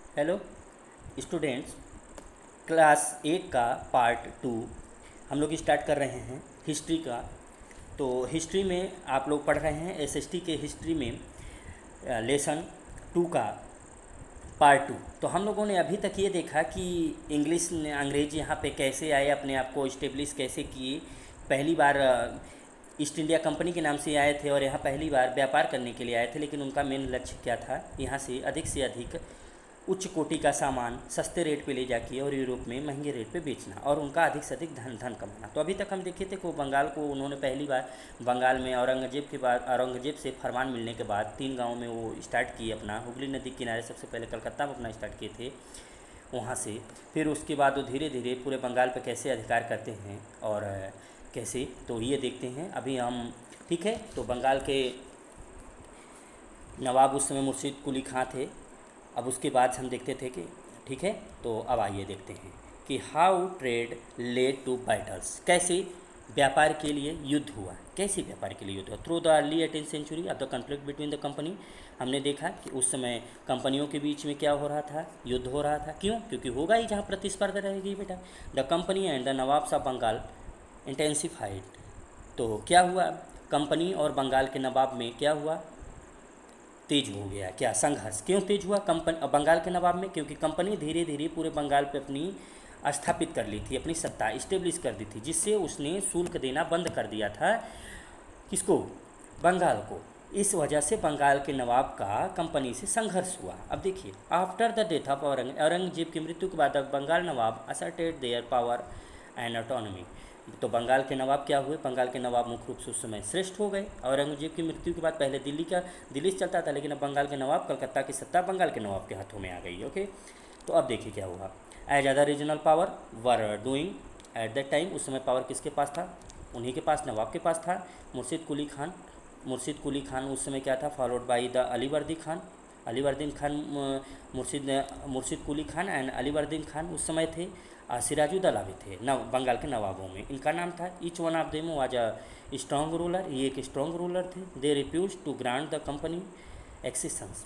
Hello students, class 8 का part 2 हम लोग स्टार्ट कर रहे हैं हिस्ट्री का। तो हिस्ट्री में आप लोग पढ़ रहे हैं एसएसटी के हिस्ट्री में लेसन 2 का पार्ट 2। तो हम लोगों ने अभी तक ये देखा कि इंग्लिश ने अंग्रेज़ यहाँ पे कैसे आए, अपने आप को इस्टेब्लिश कैसे किए। पहली बार ईस्ट इंडिया कंपनी के नाम से आए थे और यहाँ पहली बार व्यापार करने के लिए आए थे, लेकिन उनका मेन लक्ष्य क्या था, यहाँ से अधिक उच्च कोटि का सामान सस्ते रेट पे ले जाके और यूरोप में महंगे रेट पे बेचना और उनका अधिक से अधिक धन कमाना। तो अभी तक हम देखे थे कि बंगाल को उन्होंने पहली बार बंगाल में औरंगजेब से फरमान मिलने के बाद 3 गाँव में वो स्टार्ट किए अपना, हुगली नदी के किनारे सबसे पहले कलकत्ता में अपना स्टार्ट किए थे वहाँ से। फिर उसके बाद वो धीरे धीरे पूरे बंगाल पे कैसे अधिकार करते हैं और कैसे, तो ये देखते हैं अभी हम। ठीक है, तो बंगाल के नवाब उस समय मुर्शिद कुली खां थे। अब उसके बाद हम देखते थे कि ठीक है, तो अब आइए देखते हैं कि how trade led to battles, कैसे व्यापार के लिए युद्ध हुआ, कैसे व्यापार के लिए युद्ध हुआ through the early 18th century of the conflict between the company. हमने देखा कि उस समय कंपनियों के बीच में क्या हो रहा था, युद्ध हो रहा था। क्यों? क्योंकि होगा ही जहाँ प्रतिस्पर्धा रहेगी बेटा। The company and the nawabs of Bengal intensified. तो क्या हुआ, कंपनी और बंगाल के नवाब में क्या हुआ, तेज हो गया। क्या संघर्ष क्यों तेज हुआ बंगाल के नवाब में? क्योंकि कंपनी धीरे धीरे पूरे बंगाल पे अपनी स्थापित कर ली थी, अपनी सत्ता इस्टेब्लिश कर दी थी, जिससे उसने शुल्क देना बंद कर दिया था। किसको? बंगाल को। इस वजह से बंगाल के नवाब का कंपनी से संघर्ष हुआ। अब देखिए, after the death of Aurangzeb की मृत्यु के बाद Bengal nawab asserted their power and autonomy. तो बंगाल के नवाब क्या हुए? बंगाल के नवाब मुख्य रूप से उस समय श्रेष्ठ हो गए। औरंगजेब की मृत्यु के बाद पहले दिल्ली से चलता था, लेकिन अब बंगाल के नवाब, कलकत्ता की सत्ता बंगाल के नवाब के हाथों में आ गई। ओके, तो अब देखिए क्या हुआ। As other regional power were doing at that time, उस समय पावर किसके पास था? उन्हीं के पास, नवाब के पास था। मुर्शिद कुली खान उस समय क्या था? Followed by the Alivardi Khan. Alivardi Khan, Murshid Quli Khan and Alivardi Khan उस समय थे। सिराजुद्दौला भी थे बंगाल के नवाबों में, इनका नाम था। Each one of them was a strong ruler, ये एक स्ट्रॉन्ग रूलर थे। They refuse to grant the company accessions.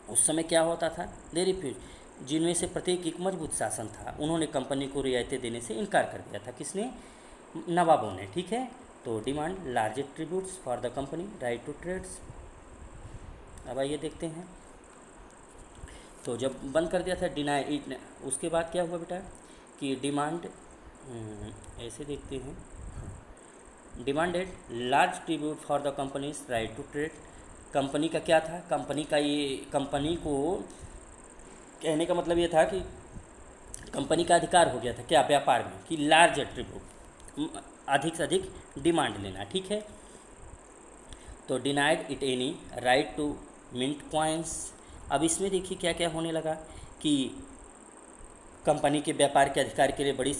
उस समय क्या होता था? दे रिफ्यूज, जिनमें से प्रत्येक एक मजबूत शासन था, उन्होंने कंपनी को रियायतें देने से इनकार कर दिया था। किसने? नवाबों ने। ठीक है, तो demand large tributes for the company, right to trades. अब आइए देखते हैं। तो जब बंद कर दिया था, डिनाई इट, उसके बाद क्या हुआ बेटा कि डिमांड, ऐसे देखते हैं, demanded large tribute for the companies right to trade. Company का क्या था? कंपनी को कहने का मतलब ये था कि कंपनी का अधिकार हो गया था क्या व्यापार में, कि लार्ज ट्रिब्यूट, अधिक से अधिक डिमांड लेना। ठीक है, तो denied it any right to mint coins. अब इसमें देखिए क्या क्या होने लगा कि कंपनी के व्यापार के अधिकार के लिए बड़ी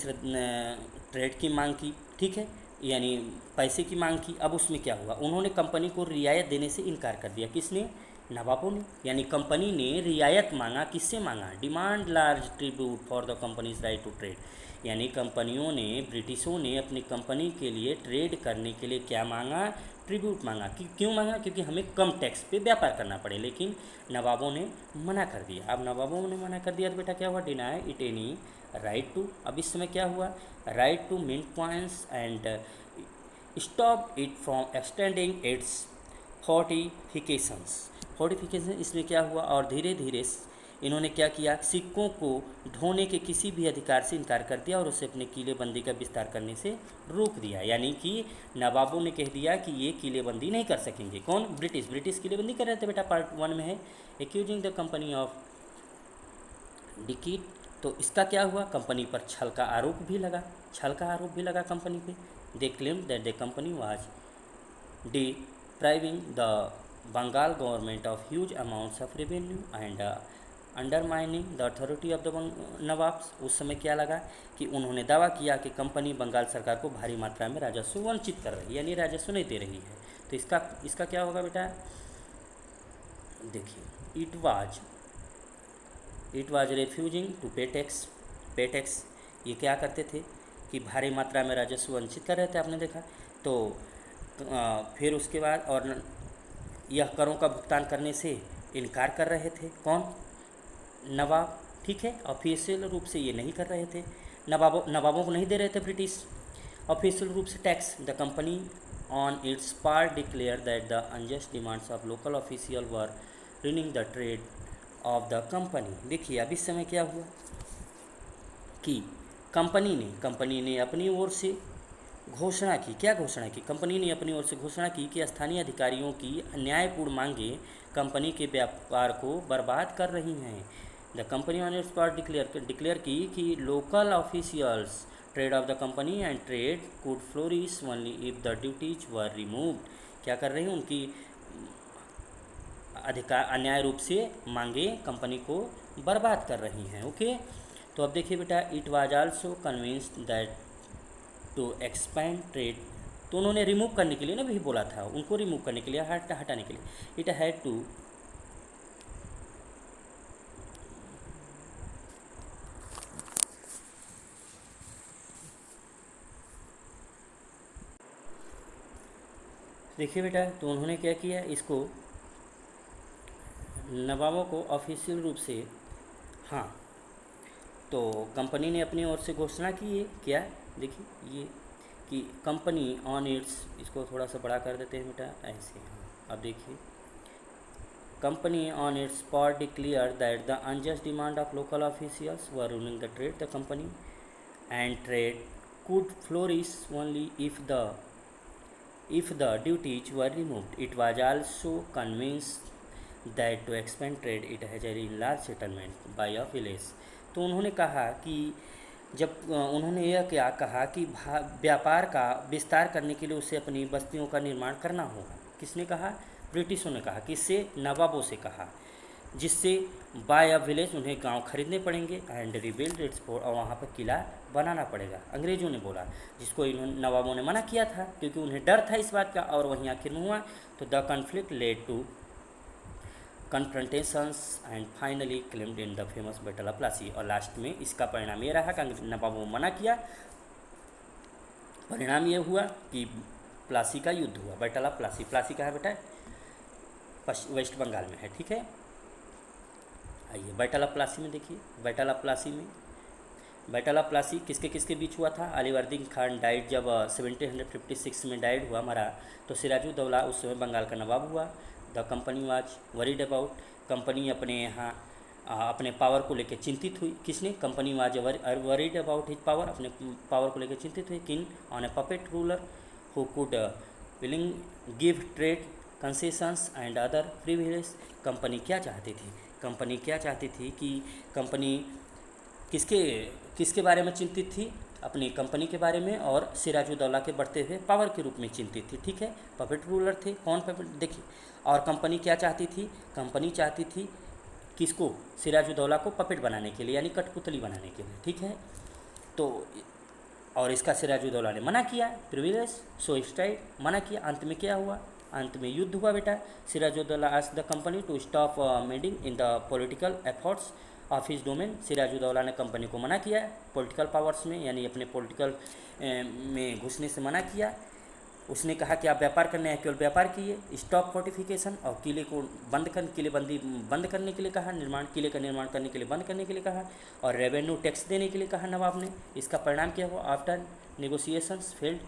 ट्रेड की मांग की। ठीक है, यानी पैसे की मांग की। अब उसमें क्या हुआ, उन्होंने कंपनी को रियायत देने से इनकार कर दिया। किसने? नवाबों ने। यानी कंपनी ने रियायत मांगा। किससे मांगा? Demand large tribute for the companies right to trade. यानी कंपनियों ने, ब्रिटिशों ने अपनी कंपनी के लिए ट्रेड करने के लिए क्या मांगा? ट्रिब्यूट मांगा। कि क्यों मांगा? क्योंकि हमें कम टैक्स पे व्यापार करना पड़े। लेकिन नवाबों ने मना कर दिया। अब नवाबों ने मना कर दिया तो बेटा क्या हुआ? Deny it any right to. अब इस समय क्या हुआ? Right to mint coins and stop it from extending its fortification. इसमें क्या हुआ? और धीरे धीरे इन्होंने क्या किया? सिक्कों को ढोने के किसी भी अधिकार से इनकार कर दिया और उसे अपने किलेबंदी का विस्तार करने से रोक दिया। यानी कि नवाबों ने कह दिया कि ये किलेबंदी नहीं कर सकेंगे। कौन? ब्रिटिश किलेबंदी कर रहे थे बेटा, पार्ट 1 में है। Accusing the company of deceit. तो इसका क्या हुआ? कंपनी पर छल का आरोप भी लगा कंपनी पे। They claim that the company was depriving the Bengal government of huge amounts of revenue and undermining the authority of the nawabs. उस समय क्या लगा कि उन्होंने दावा किया कि कंपनी बंगाल सरकार को भारी मात्रा में राजस्व वंचित कर रही है, यानी राजस्व नहीं दे रही है। तो इसका क्या होगा बेटा? देखिए, इट वाज रेफ्यूजिंग टू पे टैक्स। ये क्या करते थे कि भारी मात्रा में राजस्व वंचित कर रहे थे, आपने देखा। तो फिर उसके बाद यह करों का भुगतान करने से इनकार कर रहे थे। कौन? नवाब, ठीक है। ऑफिशियल रूप से ये नहीं कर रहे थे, नवाबों को नहीं दे रहे थे ब्रिटिश ऑफिशियल रूप से tax. The company on it's part declare that the unjust demands of local official were ruining the trade off the company. देखिए अब इस समय क्या हुआ कि कंपनी ने अपनी ओर से घोषणा की। क्या घोषणा की? कंपनी ने अपनी ओर से घोषणा की कि स्थानीय अधिकारियों की अन्यायपूर्ण मांगें कंपनी के व्यापार को बर्बाद कर रही हैं। The company on it's part declare की कि local officials trade off the company and trade could flourish only if the duties were removed. क्या कर रहे हैं? उनकी अधिकार अन्याय रूप से मांगे कंपनी को बर्बाद कर रही हैं। ओके, तो अब देखिए बेटा, it was also convinced that to expand trade, तो उन्होंने रिमूव करने के लिए ना भी बोला था, उनको रिमूव करने के लिए, हटाने के लिए, इट हैड टू देखिए बेटा, तो उन्होंने क्या किया, इसको नवाबों को ऑफिशियल रूप से, हाँ, तो कंपनी ने अपनी ओर से घोषणा की है क्या, देखिए ये कि कंपनी ऑन इट्स, इसको थोड़ा सा बड़ा कर देते हैं बेटा ऐसे, हाँ अब देखिए, company on it's part declare that the unjust demand of local officials were ruling the trade, the company and trade could flourish only if the duties were removed. It was also convinced that to expand trade it has a large settlement by a village. तो उन्होंने कहा कि जब उन्होंने यह क्या कहा कि व्यापार का विस्तार करने के लिए उसे अपनी बस्तियों का निर्माण करना होगा। किसने कहा? ब्रिटिशों ने कहा। किससे? नवाबों से कहा, जिससे बाय अ विलेज, उन्हें गांव खरीदने पड़ेंगे, एंड रिबिल्ड इट्स फोर्ट, और वहाँ पर किला बनाना पड़ेगा। अंग्रेज़ों ने बोला, जिसको इन्होंने नवाबों ने मना किया था, क्योंकि उन्हें डर था इस बात का, और वहीं आखिर में हुआ। तो the conflict led to confrontations and finally claimed in the famous battle of Plassey, और लास्ट में इसका परिणाम ये रहा कि नवाबों ने मना किया, परिणाम ये हुआ कि प्लासी का युद्ध हुआ, बैटल ऑफ प्लासी। प्लासी कहाँ है बेटा? वेस्ट बंगाल में है, ठीक है। आइए बैटल ऑफ प्लासी में देखिए, बैटल ऑफ प्लासी किसके किसके बीच हुआ था? अलीवर्दीन खान डाइड, जब 1756 में डाइड हुआ, मरा, तो सिराजुद्दौला उस समय बंगाल का नवाब हुआ। The company was worried about, company अपने यहाँ अपने पावर को लेकर चिंतित हुई। किसने? Company was worried about his power, अपने पावर को लेकर चिंतित हुई। King on A puppet ruler who could willing give trade concessions and other privilege. Company क्या चाहती थी? कंपनी क्या चाहती थी कि कंपनी किसके बारे में चिंतित थी? अपनी कंपनी के बारे में, और सिराजुद्दौला के बढ़ते हुए पावर के रूप में चिंतित थी, ठीक है। पपेट रूलर थे। कौन पपेट? देखिए, और कंपनी क्या चाहती थी? कंपनी चाहती थी किसको? सिराजुद्दौला को पपेट बनाने के लिए, यानी कठपुतली बनाने के लिए, ठीक है। तो और इसका सिराजुद्दौला ने मना किया, प्रिविलेज सो स्टाइड, मना किया। अंत में क्या हुआ? अंत में युद्ध हुआ बेटा। Sirajuddaulah asked the company to stop meddling in the political efforts of his domain. Sirajuddaulah ने कंपनी को मना किया पॉलिटिकल पावर्स में, यानी अपने पॉलिटिकल में घुसने से मना किया। उसने कहा कि आप व्यापार करने हैं, केवल व्यापार किए। स्टॉप फोर्टिफिकेशन, और किले को किलेबंदी बंद करने के लिए कहा, किले का निर्माण करने के लिए बंद करने के लिए कहा, और रेवेन्यू टैक्स देने के लिए कहा नवाब ने। इसका परिणाम क्या हुआ? आफ्टर नेगोशिएशंस फेल्ड,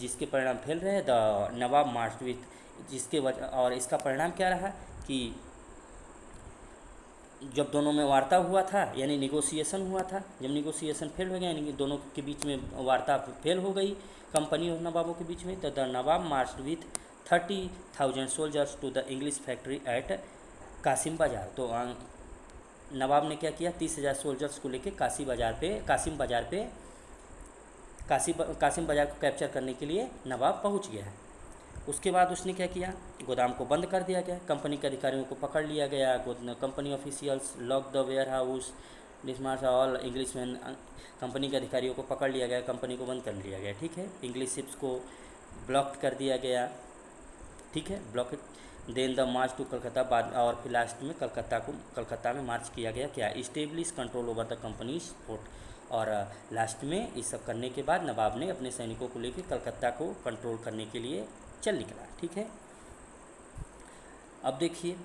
जिसके परिणाम फेल रहे, द नवाब मार्च विथ, जिसके वजह, और इसका परिणाम क्या रहा कि जब दोनों में वार्ता हुआ था, यानी निगोशिएशन हुआ था, जब निगोशिएशन फेल हो गया, यानी कि दोनों के बीच में वार्ता फेल हो गई, कंपनी और नवाबों के बीच में, तो the nawab march with 30,000 soldiers to the English factory at Kasimbazar. तो नवाब ने क्या किया? 30,000 सोल्जर्स को लेकर कासिम बाज़ार को कैप्चर करने के लिए नवाब पहुंच गया है। उसके बाद उसने क्या किया? गोदाम को बंद कर दिया गया, कंपनी के अधिकारियों को पकड़ लिया गया, company officials lock the warehouse, डिसमार्च ऑल इंग्लिशमैन, कंपनी के अधिकारियों को पकड़ लिया गया, कंपनी को बंद कर लिया गया, ठीक है। इंग्लिश शिप्स को ब्लॉक कर दिया गया, ठीक है, block. Then the march to Calcutta, बाद और फिर लास्ट में कलकत्ता में मार्च किया गया। क्या? Establish control over the companies port, और लास्ट में इस सब करने के बाद नवाब ने अपने सैनिकों को लेकर कलकत्ता को कंट्रोल करने के लिए चल निकला, ठीक है। अब देखिए,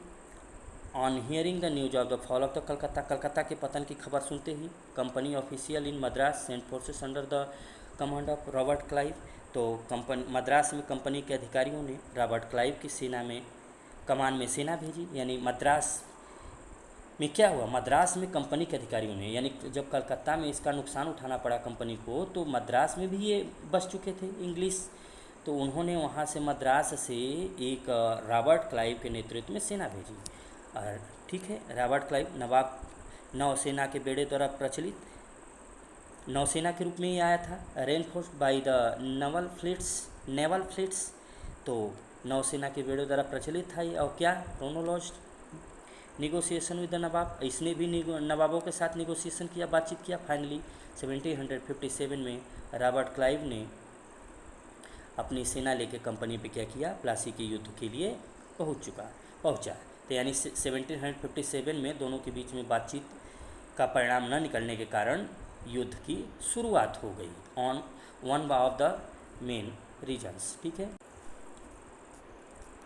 on hearing the news of the fall of the Calcutta, Calcutta के पतन की खबर सुनते ही company official in Madras sent forces under the command of Robert Clive. तो कंपनी मद्रास में कंपनी के अधिकारियों ने रॉबर्ट क्लाइव की सेना में कमान में सेना भेजी। यानी मद्रास में क्या हुआ, मद्रास में कंपनी के अधिकारियों ने, यानी जब कलकत्ता में इसका नुकसान उठाना पड़ा कंपनी को, तो मद्रास में भी ये बस चुके थे इंग्लिश। तो उन्होंने वहाँ से मद्रास से एक रॉबर्ट क्लाइव के नेतृत्व में सेना भेजी। और ठीक है, रॉबर्ट क्लाइव नवाब नौसेना के बेड़े द्वारा प्रचलित नौसेना के रूप में ही आया था, reinforced by the naval fleets. तो नौसेना के बेड़े द्वारा प्रचलित था ये। और क्या प्रोनोलॉज्ड निगोशिएशन विद द नवाब, इसने भी नवाबों के साथ निगोशिएशन किया, बातचीत किया। फाइनली 1757 में रॉबर्ट क्लाइव ने अपनी सेना लेकर कंपनी पे क्या किया, प्लासी के युद्ध के लिए पहुंचा। तो यानी 1757 में दोनों के बीच में बातचीत का परिणाम न निकलने के कारण युद्ध की शुरुआत हो गई on one of the main reasons. ठीक है,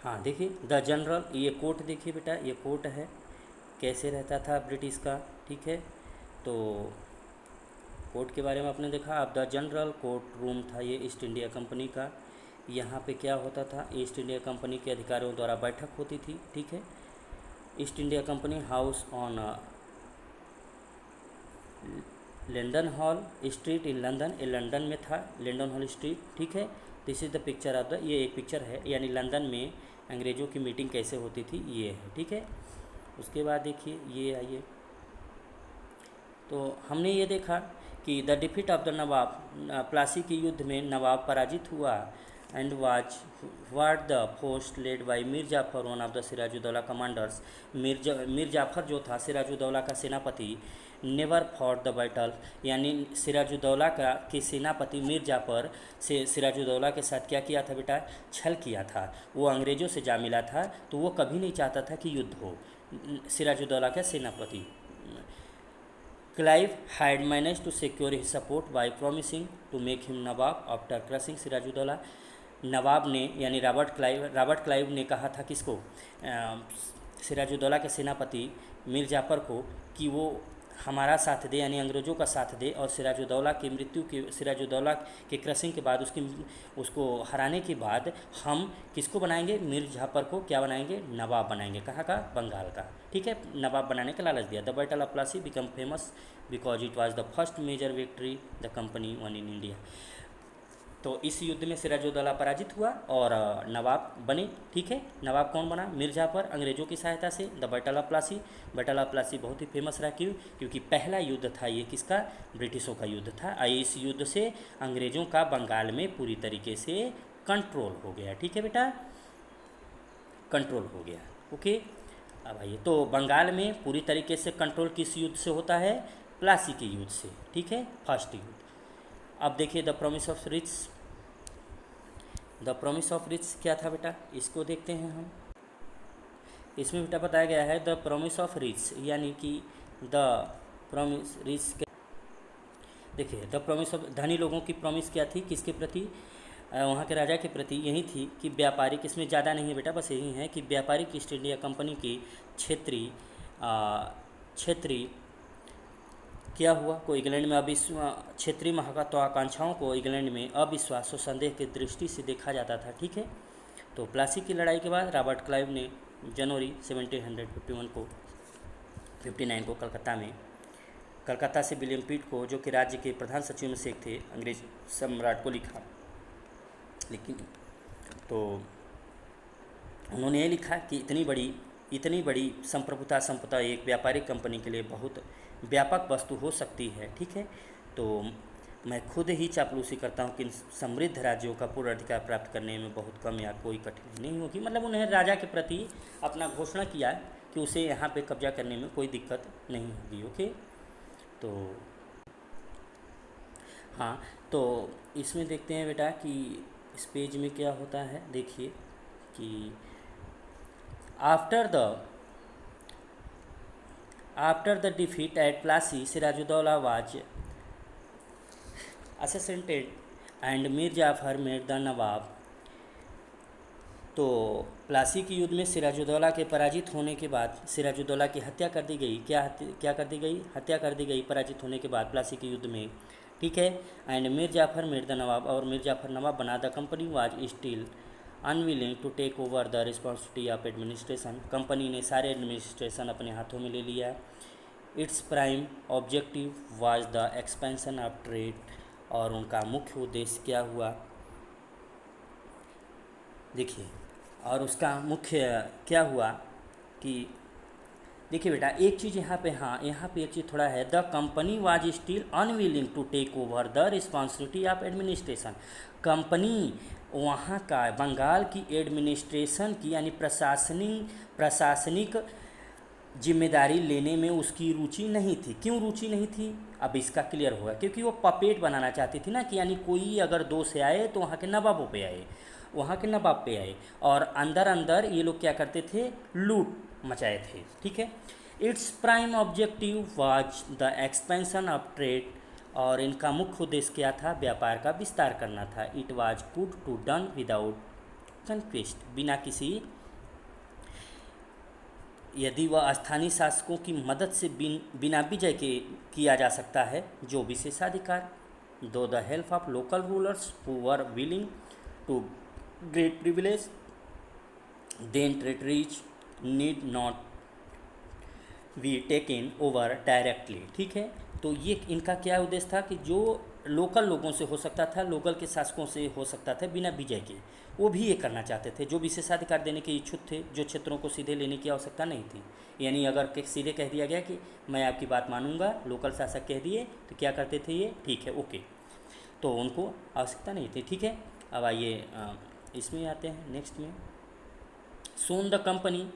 हाँ देखिए द जनरल, ये कोट देखिए बेटा, ये कोट है कैसे रहता था ब्रिटिश का। ठीक है, तो कोर्ट के बारे में आपने देखा। अब द जनरल कोर्ट रूम था ये ईस्ट इंडिया कंपनी का। यहाँ पे क्या होता था, ईस्ट इंडिया कंपनी के अधिकारियों द्वारा बैठक होती थी। ठीक है, east India company house on London hall street in London, ये लंदन में था, लंदन हॉल स्ट्रीट। ठीक है, this is the picture of the, ये एक पिक्चर है, यानी लंदन में अंग्रेज़ों की मीटिंग कैसे होती थी, ये है। ठीक है, उसके बाद देखिए ये आइए, तो हमने ये देखा कि the defeat of the nawab, Plassey के युद्ध में नवाब पराजित हुआ। And what the force led by Mir Jafar, one of the Sirajuddaulah commanders. Mir Jafar जो था सिराजुद्दौला का सेनापति, नेवर फॉट द बैटल, यानी सिराजुद्दौला के सेनापति मीर जाफ़र से सिराजुद्दौला के साथ क्या किया था बेटा, छल किया था। वो अंग्रेज़ों से जा मिला था, तो वो कभी नहीं चाहता था कि युद्ध हो। सिराजुद्दौला का सेनापति Clive had managed to secure his support by promising to make him nawab after crushing Sirajuddaula. Nawab ने यानी रॉबर्ट क्लाइव ने कहा था किसको, सिराजुद्दौला के सेनापति मीर जाफ़र को, कि वो हमारा साथ दे, यानी अंग्रेज़ों का साथ दे, और सिराजुद्दौला के क्रशिंग के बाद उसको हराने के बाद हम किसको बनाएंगे, मीर जाफ़र को क्या बनाएंगे, नवाब बनाएंगे। कहाँ का, बंगाल का। ठीक है, नवाब बनाने का लालच दिया। The battle of Plassey became famous because it was the first major victory the company won in India. तो इस युद्ध में सिराजुद्दौला पराजित हुआ और नवाब बने। ठीक है, नवाब कौन बना, मीर जाफ़र, अंग्रेज़ों की सहायता से। द बैटल ऑफ प्लासी बहुत ही फेमस रहा। क्यों, क्योंकि पहला युद्ध था ये किसका, ब्रिटिशों का युद्ध था। इस युद्ध से अंग्रेज़ों का बंगाल में पूरी तरीके से कंट्रोल हो गया। ठीक है बेटा, कंट्रोल हो गया। ओके, अब आइए, तो बंगाल में पूरी तरीके से कंट्रोल किस युद्ध से होता है, प्लासी के युद्ध से। ठीक है, फर्स्ट युद्ध। अब देखिए the promise of rich, the promise of rich क्या था बेटा, इसको देखते हैं हम। इसमें बेटा बताया गया है द प्रॉमिस ऑफ रिच, यानी कि द प्रॉमिस रिच, देखिए द प्रॉमिस ऑफ, धनी लोगों की प्रॉमिस क्या थी, किसके प्रति, वहाँ के राजा के प्रति यही थी कि व्यापारिक, इसमें ज़्यादा नहीं है बेटा, बस यही है कि व्यापारिक ईस्ट इंडिया कंपनी की क्षेत्रीय क्या हुआ को इंग्लैंड में क्षेत्रीय महत्वाकांक्षाओं को इंग्लैंड में अविश्वास और संदेह की दृष्टि से देखा जाता था। ठीक है, तो प्लासी की लड़ाई के बाद रॉबर्ट क्लाइव ने जनवरी 1759 को कलकत्ता से विलियम पिट को, जो कि राज्य के प्रधान सचिव में से एक थे, अंग्रेज सम्राट को लिखा। लेकिन तो उन्होंने ये लिखा कि इतनी बड़ी संप्रभुता एक व्यापारिक कंपनी के लिए बहुत व्यापक वस्तु हो सकती है। ठीक है, तो मैं खुद ही चापलूसी करता हूँ कि समृद्ध राज्यों का पूर्ण अधिकार प्राप्त करने में बहुत कम या कोई कठिनाई नहीं होगी। मतलब उन्हें राजा के प्रति अपना घोषणा किया कि उसे यहाँ पे कब्जा करने में कोई दिक्कत नहीं होगी। ओके, तो हाँ, तो इसमें देखते हैं बेटा कि इस पेज में क्या होता है। देखिए कि after the defeat at Plassey, Sirajuddaulah was assassinated and Mir Jafar made the Nawab तो प्लासी के युद्ध में सिराजुद्दौला के पराजित होने के बाद सिराजुद्दौला की हत्या कर दी गई। क्या कर दी गई? हत्या कर दी गई पराजित होने के बाद प्लासी के युद्ध में, ठीक है। And Mir Jafar made the nawab, और मीर जाफ़र नवाब बना। The company was still unwilling to take over the responsibility of administration, company ने सारे एडमिनिस्ट्रेशन अपने हाथों में ले लिया। Its prime objective was the expansion of trade, और उनका मुख्य उद्देश्य क्या हुआ? देखिए, और उसका मुख्य क्या हुआ कि देखिए बेटा, एक चीज़ यहाँ पे, हाँ यहाँ पे एक चीज़ थोड़ा है, the company was still unwilling to take over the responsibility of administration, company वहाँ का बंगाल की एडमिनिस्ट्रेशन की यानी प्रशासनिक जिम्मेदारी लेने में उसकी रुचि नहीं थी। क्यों रुचि नहीं थी? अब इसका क्लियर होगा, क्योंकि वो पपेट बनाना चाहती थी ना, कि यानी कोई अगर दो से आए तो वहाँ के नवाबों पे आए, वहाँ के नवाब पे आए, और अंदर अंदर ये लोग क्या करते थे? लूट मचाए थे, ठीक है। It's prime objective was the expansion of trade, और इनका मुख्य उद्देश्य क्या था? व्यापार का विस्तार करना था। It was good to done without conquest, बिना किसी, यदि वह स्थानीय शासकों की मदद से बिना विजय के किया जा सकता है, जो विशेषाधिकार, दो the help of local rulers who were willing to great privilege, then territories need not be taken over directly, ठीक है। तो ये इनका क्या उद्देश्य था कि जो लोकल लोगों से हो सकता था, लोकल के शासकों से हो सकता था बिना विजय के, वो भी ये करना चाहते थे। जो विशेषाधिकार देने के इच्छुक थे, जो क्षेत्रों को सीधे लेने की आवश्यकता नहीं थी, यानी अगर सीधे कह दिया गया कि मैं आपकी बात मानूंगा, लोकल शासक कह दिए, तो क्या करते थे ये? ठीक है, ओके, तो उनको आवश्यकता नहीं थी, ठीक है। अब आइए इसमें आते हैं नेक्स्ट में। सोन द कंपनी,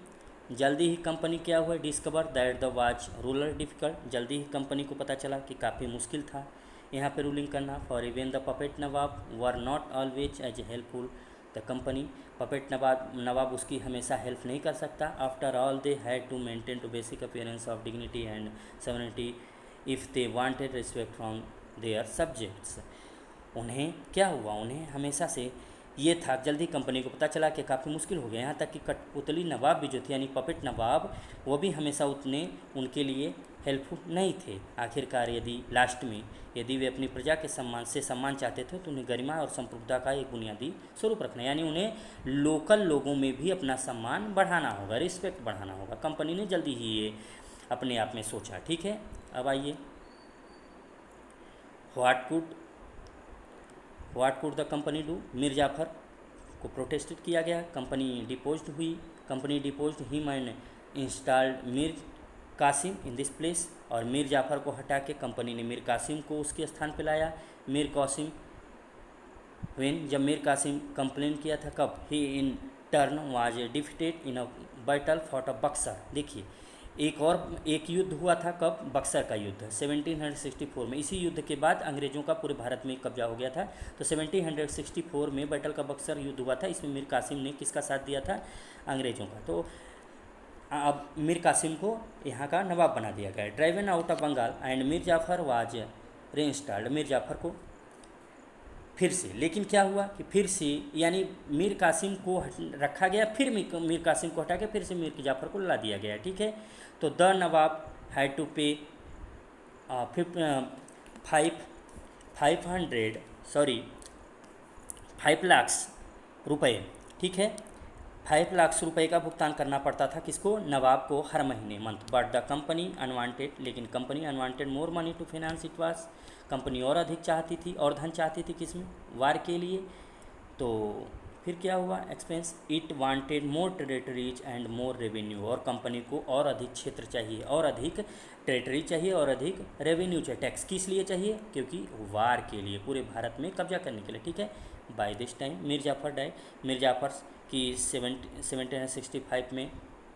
जल्दी ही कंपनी क्या हुआ? Discover that the was ruler difficult, जल्दी ही कंपनी को पता चला कि काफ़ी मुश्किल था यहाँ पे रूलिंग करना। For even the puppet nawab were not always as helpful the company, puppet nawab उसकी हमेशा हेल्प नहीं कर सकता। After all they had to maintain to basic appearance of dignity and sovereignty if they wanted respect from their subjects, उन्हें क्या हुआ? उन्हें हमेशा से ये था, जल्दी कंपनी को पता चला कि काफ़ी मुश्किल हो गया, यहाँ तक कि कठपुतली नवाब भी जो थे, यानी पपेट नवाब, वो भी हमेशा उतने उनके लिए हेल्पफुल नहीं थे। आखिरकार लास्ट में यदि वे अपनी प्रजा के सम्मान चाहते थे, तो उन्हें गरिमा और संप्रभुता का एक बुनियादी स्वरूप रखना, यानी उन्हें लोकल लोगों में भी अपना सम्मान बढ़ाना होगा, रिस्पेक्ट बढ़ाना होगा। कंपनी ने जल्दी ही ये अपने आप में सोचा, ठीक है। अब आइए, what could the company do? Mir Jafar को प्रोटेस्टेड किया गया, कंपनी डिपोज्ड हुई, company deposed him and installed Mir Qasim in this place, और मीर जाफ़र को हटा के कंपनी ने मीर कासिम को उसके स्थान पर लाया। मीर कासिम जब मीर कासिम कंप्लेन किया था, कब? He in turn was defeated in a battle fought of Buxar. देखिए, एक युद्ध हुआ था, कब? बक्सर का युद्ध 1764 में। इसी युद्ध के बाद अंग्रेज़ों का पूरे भारत में कब्जा हो गया था। तो 1764 में बैटल का बक्सर युद्ध हुआ था। इसमें मीर कासिम ने किसका साथ दिया था? अंग्रेज़ों का। तो अब मीर कासिम को यहाँ का नवाब बना दिया गया। Driven out of Bengal and Mir Jafar was reinstalled, Mir Jafar को फिर से, लेकिन क्या हुआ कि फिर से, यानी मीर कासिम को रखा गया, फिर मीर कासिम को हटा के फिर से मीर जाफ़र को ला दिया गया, ठीक है। तो द नवाब हैड टू पे 5 लाख रुपए, ठीक है, 5 लाख रुपए का भुगतान करना पड़ता था किसको? नवाब को, हर महीने, month. But the company unwanted, लेकिन company unwanted more money to finance it was, company और अधिक चाहती थी, और धन चाहती थी किसमें? वार के लिए। तो फिर क्या हुआ? Expense, it wanted more territories and more revenue, और कंपनी को और अधिक क्षेत्र चाहिए, और अधिक टेरिटरी चाहिए, और अधिक रेवेन्यू चाहिए। टैक्स किस लिए चाहिए? क्योंकि वार के लिए, पूरे भारत में कब्जा करने के लिए, ठीक है। By this time Mir Jafar die, Mir Jafar की 1765 में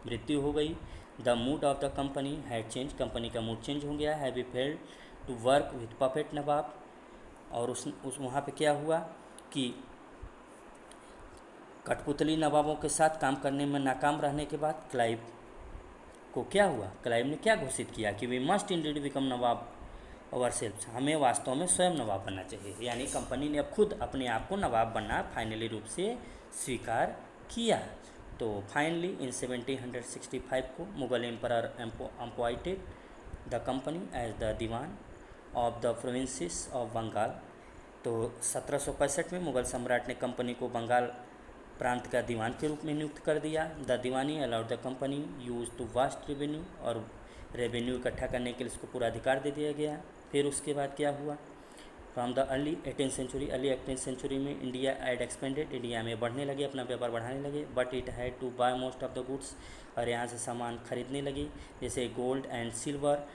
मृत्यु हो गई। The mood of the company had change, company का मूड चेंज हो गया। Have be failed to work with puppet nawab, और उस वहाँ पे क्या हुआ कि कठपुतली नवाबों के साथ काम करने में नाकाम रहने के बाद क्लाइव को क्या हुआ? क्लाइव ने क्या घोषित किया कि we must indeed become nawab our self, हमें वास्तव में स्वयं नवाब बनना चाहिए। यानी कंपनी ने अब खुद अपने आप को नवाब बनना फाइनली रूप से स्वीकार किया। तो फाइनली इन 1765 को Mughal emperor appointed the company as the diwan of the provinces of Bengal. तो 1765 में मुगल सम्राट ने कंपनी को बंगाल प्रांत का दीवान के रूप में नियुक्त कर दिया। The diwani allowed the company use to vast revenue, और रेवेन्यू इकट्ठा करने के लिए इसको पूरा अधिकार दे दिया गया। फिर उसके बाद क्या हुआ, from the early 18th century, early 18th century में इंडिया एड एक्सपेंडेड, इंडिया में बढ़ने लगे, अपना व्यापार बढ़ाने लगे। But it had to buy most of the goods, और यहाँ से सामान खरीदने लगे, जैसे gold and silver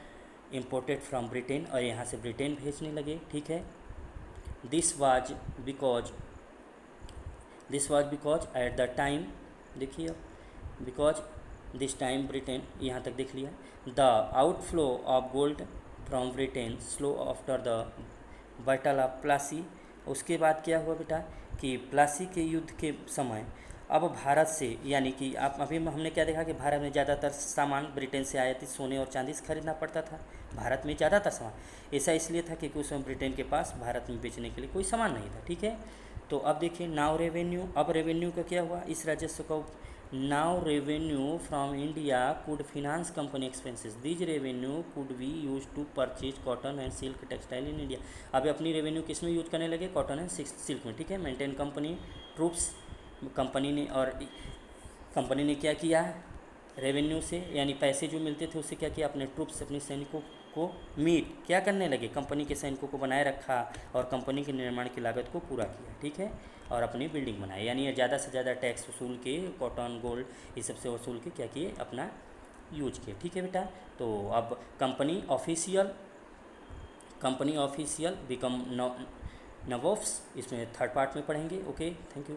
imported from Britain, और यहाँ से ब्रिटेन भेजने लगे। ठीक है, this was because at the time, देखिए बिकॉज दिस टाइम ब्रिटेन, यहाँ तक देख लिया। The outflow of gold from Britain slow after the battle of Plassey. उसके बाद क्या हुआ बेटा कि प्लासी के युद्ध के समय अब भारत से, यानी कि आप अभी हमने क्या देखा कि भारत में ज़्यादातर सामान ब्रिटेन से आयातित सोने और चांदी से खरीदना पड़ता था। भारत में ज़्यादातर सामान ऐसा इसलिए था कि उस समय ब्रिटेन के पास भारत में बेचने के लिए कोई सामान नहीं था। ठीक है, तो अब देखिए नाउ रेवेन्यू, अब रेवेन्यू का क्या हुआ, इस राजस्व का now revenue from India could finance company expenses, these revenue could be use to purchase cotton and silk textile in India. अब अपनी रेवेन्यू किस में यूज करने लगे, कॉटन एंड सिल्क में। ठीक है, मेंटेन कंपनी ट्रूप्स, कंपनी ने क्या किया, रेवेन्यू से यानी पैसे जो मिलते थे उससे क्या किया, अपने ट्रूप्स, अपने सैनिकों को मीट क्या करने लगे, कंपनी के सैनिकों को बनाए रखा और कंपनी के निर्माण की लागत को पूरा किया। ठीक है, और अपनी बिल्डिंग बनाई, यानी ज़्यादा से ज़्यादा टैक्स वसूल के, कॉटन गोल्ड ये सबसे वसूल के क्या किए, अपना यूज किए। ठीक है बेटा, तो अब कंपनी ऑफिशियल बिकम नवोफ्स, इसमें थर्ड पार्ट में पढ़ेंगे। Okay, thank you.